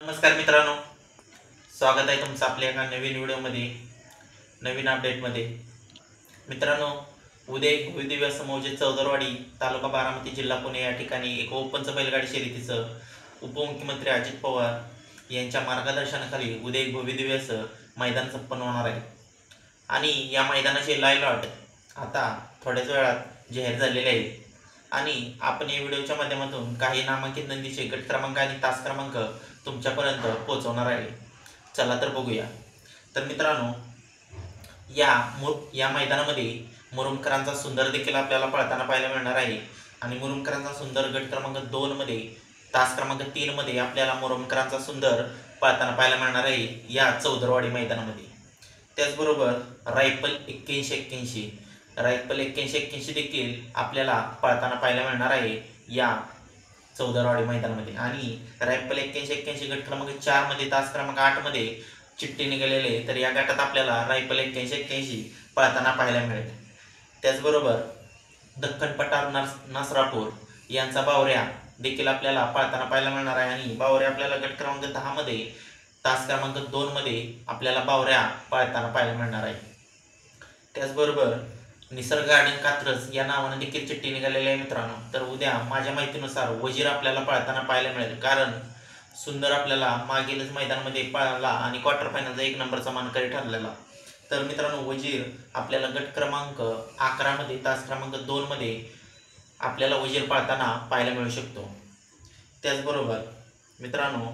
नमस्कार मित्रांनो, स्वागत आहे तुमचं आपल्या एका नवीन व्हिडिओमध्ये, नवीन अपडेटमध्ये. मित्रांनो, उद्या एक भव्य दिव्य असं मौजे चौदरवाडी, तालुका बारामती, जिल्हा पुणे या ठिकाणी एक ओपनचं बैलगाडी शर्यतीचं उपमुख्यमंत्री अजित पवार यांच्या मार्गदर्शनाखाली उद्या एक भव्य दिव्य असं मैदान संपन्न होणार आहे. आणि या मैदानाचे लाईव्ह लॉट आता थोड्याच वेळात जाहीर झालेले आहेत. आणि आपण या व्हिडिओच्या माध्यमातून काही नामांकित नंदीचे गट क्रमांक आणि तास क्रमांक तुमच्यापर्यंत पोहोचवणार आहे. चला तर बघूया. तर मित्रांनो, या मैदानामध्ये मुरुमकरांचा सुंदर देखील आपल्याला पळताना पाहायला मिळणार आहे. आणि मुरुमकरांचा सुंदर गट क्रमांक 2 मध्ये, तास क्रमांक 3 मध्ये आपल्याला मुरुमकरांचा सुंदर पळताना पाहायला मिळणार आहे या चौदरवाडी मैदानामध्ये. त्याचबरोबर रायफल 81-81 देखील आपल्याला पळताना पाहायला मिळणार आहे या चौदरवाडी मैदानामध्ये. आणि रायफल 81-81 गट क्रमांक 4 मध्ये, तास क्रमांक 8 मध्ये चिठ्ठी निघालेले, तर या गटात आपल्याला रायफल 81-81 पळताना पाहायला मिळेल. त्याचबरोबर दख्खन पठार नसरापूर यांचा बावऱ्या देखील आपल्याला पळताना पाहायला मिळणार आहे. आणि बावऱ्या आपल्याला गट क्रमांक 10 मध्ये, तास क्रमांक 2 मध्ये आपल्याला बावऱ्या पळताना पाहायला मिळणार आहे. त्याचबरोबर निसर्ग गार्डन कात्रज या नावाने देखील चिठ्ठी निघालेली आहे मित्रांनो. तर उद्या माझ्या माहितीनुसार वजीर आपल्याला पळताना पाहायला मिळेल, कारण सुंदर आपल्याला मागीलच मैदानामध्ये पळाला आणि क्वार्टर फायनलचा 1 नंबरचा मानकरी ठरलेला. तर मित्रांनो, वजीर आपल्याला गट क्रमांक 11 मध्ये, तास क्रमांक 2 मध्ये आपल्याला वजीर पळताना पाहायला मिळू शकतो. त्याचबरोबर मित्रांनो,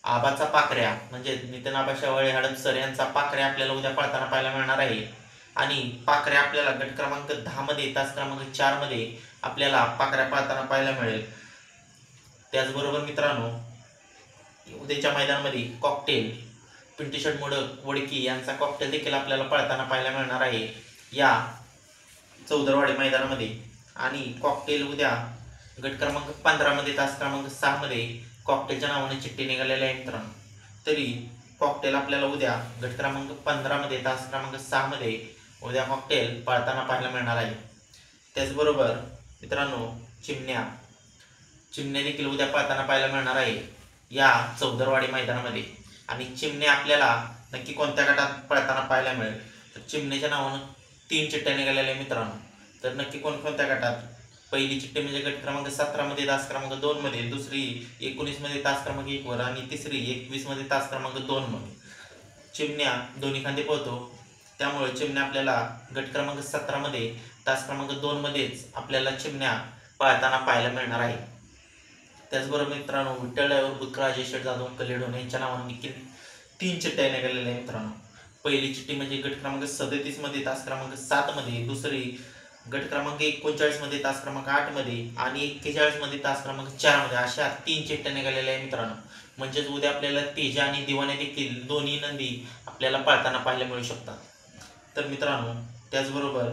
आबाचा पाखऱ्या म्हणजे नितीन आबा शेवाळे हडपसर यांचा पाखऱ्या आपल्याला उद्या पळताना पाहायला मिळणार आहे. आणि पाखऱ्या आपल्याला गट क्रमांक 10 मध्ये, तास क्रमांक 4 मध्ये आपल्याला पाखऱ्या पळताना पाहायला मिळेल. त्याचबरोबर मित्रांनो, उद्याच्या मैदानामध्ये कॉकटेल पिंटू शेट वडकी यांचा कॉकटेल देखील आपल्याला पळताना पाहायला मिळणार आहे या चौदरवाडी मैदानामध्ये. आणि कॉकटेल उद्या गट क्रमांक 15 मध्ये, तास क्रमांक 6 मध्ये कॉकटेलच्या नावाने चिठ्ठी निघालेली आहे मित्रांनो. तरी कॉकटेल आपल्याला उद्या गट क्रमांक 15 मध्ये, तास क्रमांक 6 मध्ये उद्या कॉकटेल पळताना पाहायला मिळणार आहे. त्याचबरोबर मित्रांनो, चिमण्या देखील उद्या पळताना पाहायला मिळणार आहे या चौदरवाडी मैदानामध्ये. आणि चिमण्या आपल्याला नक्की कोणत्या गटात पळताना पाहायला मिळेल, तर चिमण्याच्या नावानं 3 चिठ्ठ्या निघालेल्या आहे मित्रांनो. तर नक्की कोणकोणत्या गटात? पहिली चिठ्ठी म्हणजे गट क्रमांक 17 मध्ये, तास क्रमांक 2 मध्ये, दुसरी 19 मध्ये, तास क्रमांक 1 वर, आणि तिसरी 21 मध्ये, तास क्रमांक 2 मध्ये. चिमण्या दोन्ही खांदे पळतो, त्यामुळे चिमण्या आपल्याला गट क्रमांक 17 मध्ये, तास क्रमांक 2 मध्येच आपल्याला चिमण्या पळताना पाहायला मिळणार आहे. त्याचबरोबर मित्रांनो, विठ्ठल ड्रायव्हर बुधकर राजेश जाधव कलेडोन यांच्या नावाने देखील 3 चिठ्ठ्या निघालेल्या आहेत मित्रांनो. पहिली चिठ्ठी म्हणजे गट क्रमांक 37 मध्ये, तास क्रमांक 7 मध्ये, दुसरी गट क्रमांक 39 मध्ये, तास क्रमांक 8 मध्ये, आणि 41 मध्ये, तास क्रमांक 4 मध्ये, अशा 3 चिठ्ठ्या निघालेल्या आहेत मित्रांनो. म्हणजेच उद्या आपल्याला तेजा आणि दिवाने देखील दोन्ही नंदी आपल्याला पळताना पाहायला मिळू शकतात. तर मित्रांनो, त्याचबरोबर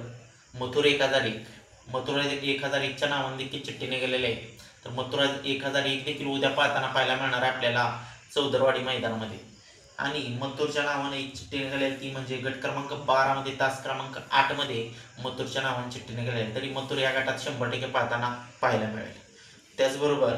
मथुरा 1001च्या नावाने देखील चिठ्ठी निघालेली आहे. तर मथुरा 1001 देखील उद्या पळताना पाहायला मिळणार आहे आपल्याला चौदरवाडी मैदानामध्ये. आणि मथुरच्या नावाने एक चिठ्ठी निघालेली, ती म्हणजे गट क्रमांक 12 मध्ये, तास क्रमांक 8 मध्ये मथुरच्या नावाने चिठ्ठी निघालेली. तरी मथुर या गटात 100% पळताना पाहायला मिळेल. त्याचबरोबर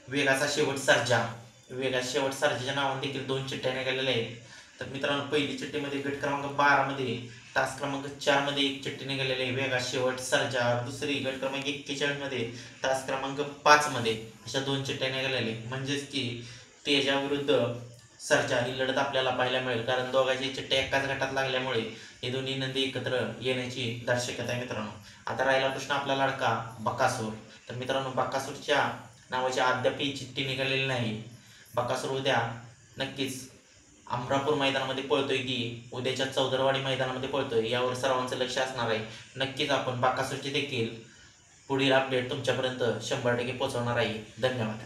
वेगाचा शेवट सर्जाच्या नावाने देखील 2 चिठ्ठ्या निघालेल्या आहेत. तर मित्रांनो, पहिली चिठ्ठीमध्ये गट क्रमांक 12 मध्ये, तास क्रमांक 4 मध्ये एक चिठ्ठी निघालेली आहे वेगा शेवट सर्जा. दुसरी गट क्रमांक 41 मध्ये, तास क्रमांक 5 मध्ये, अशा 2 चिठ्ठ्या निघालेल्या. म्हणजेच की तेजा विरुद्ध सर्जा ही लढत आपल्याला पाहायला मिळेल, कारण दोघांची चिठ्ठ्या एकाच गटात लागल्यामुळे हे दोन्ही नंदी एकत्र येण्याची शक्यता आहे मित्रांनो. आता राहिला प्रश्न आपला लाडका बकासूर. तर मित्रांनो, बकासूरच्या नावाची अद्याप ही चिठ्ठी निघालेली नाही. बकासूर उद्या नक्कीच अमरापूर मैदानामध्ये पळतोय की उद्याच्या चौदरवाडी मैदानामध्ये पळतोय, यावर सर्वांचं लक्ष असणार आहे. नक्कीच आपण बकासूरची देखील पुढील अपडेट तुमच्यापर्यंत 100% पोहोचवणार आहे. धन्यवाद.